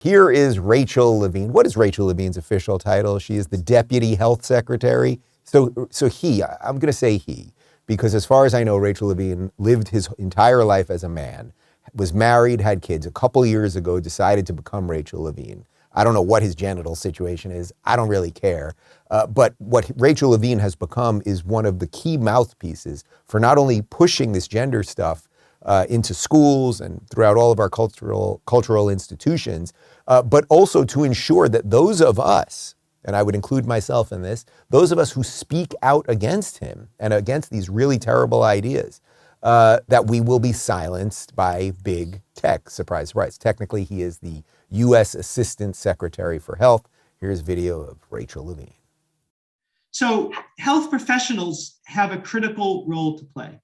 Here is Rachel Levine. What is Rachel Levine's official title? She is the Deputy Health Secretary. I'm going to say he, because as far as I know, Rachel Levine lived his entire life as a man, was married, had kids. A couple years ago, decided to become Rachel Levine. I don't know what his genital situation is. I don't really care. But what Rachel Levine has become is one of the key mouthpieces for not only pushing this gender stuff into schools and throughout all of our cultural institutions, but also to ensure that those of us, and I would include myself in this, those of us who speak out against him and against these really terrible ideas, that we will be silenced by big tech. Surprise, surprise. Technically, he is the U.S. Assistant Secretary for Health. Here's video of Rachel Levine. So health professionals have a critical role to play.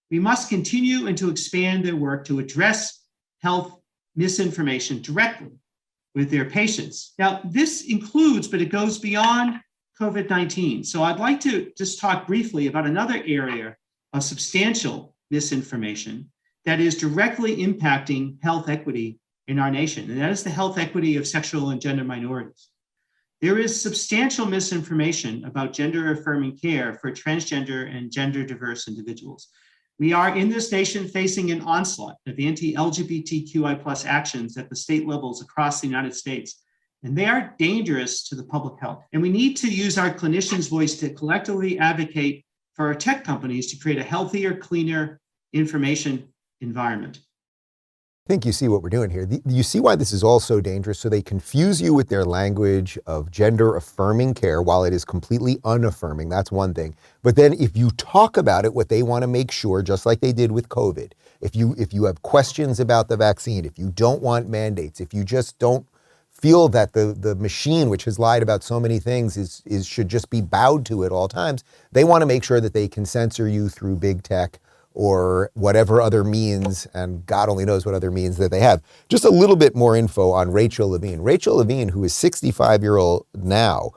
We must continue and to expand their work to address health misinformation directly with their patients. Now, this includes, but it goes beyond COVID-19. So I'd like to just talk briefly about another area of substantial misinformation that is directly impacting health equity in our nation, and that is the health equity of sexual and gender minorities. There is substantial misinformation about gender-affirming care for transgender and gender-diverse individuals. We are in this nation facing an onslaught of anti-LGBTQI+ actions at the state levels across the United States, and they are dangerous to the public health. And we need to use our clinicians' voice to collectively advocate for our tech companies to create a healthier, cleaner information environment. I think you see what we're doing here. You see why this is all so dangerous. So they confuse you with their language of gender affirming care while it is completely unaffirming. That's one thing. But then if you talk about it, what they want to make sure, just like they did with COVID, if you have questions about the vaccine, if you don't want mandates, if you just don't feel that the machine, which has lied about so many things, should just be bowed to at all times, they want to make sure that they can censor you through big tech or whatever other means, and God only knows what other means that they have. Just a little bit more info on Rachel Levine. Rachel Levine, who is 65-year-old now,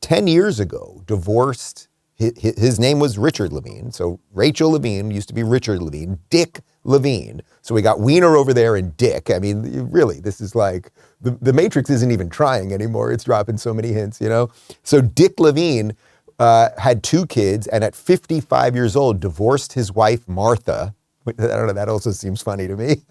10 years ago, divorced. His name was Richard Levine. So Rachel Levine used to be Richard Levine, Dick Levine. So we got Wiener over there and Dick. I mean, really, this is like, the Matrix isn't even trying anymore. It's dropping so many hints, you know? So Dick Levine had 2 kids, and at 55 years old, divorced his wife, Martha. I don't know, that also seems funny to me.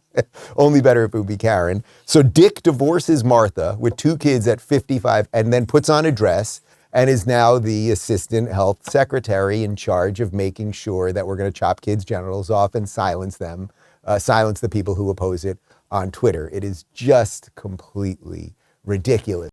Only better if it would be Karen. So Dick divorces Martha with 2 kids at 55 and then puts on a dress and is now the assistant health secretary in charge of making sure that we're going to chop kids' genitals off and silence them, silence the people who oppose it on Twitter. It is just completely ridiculous.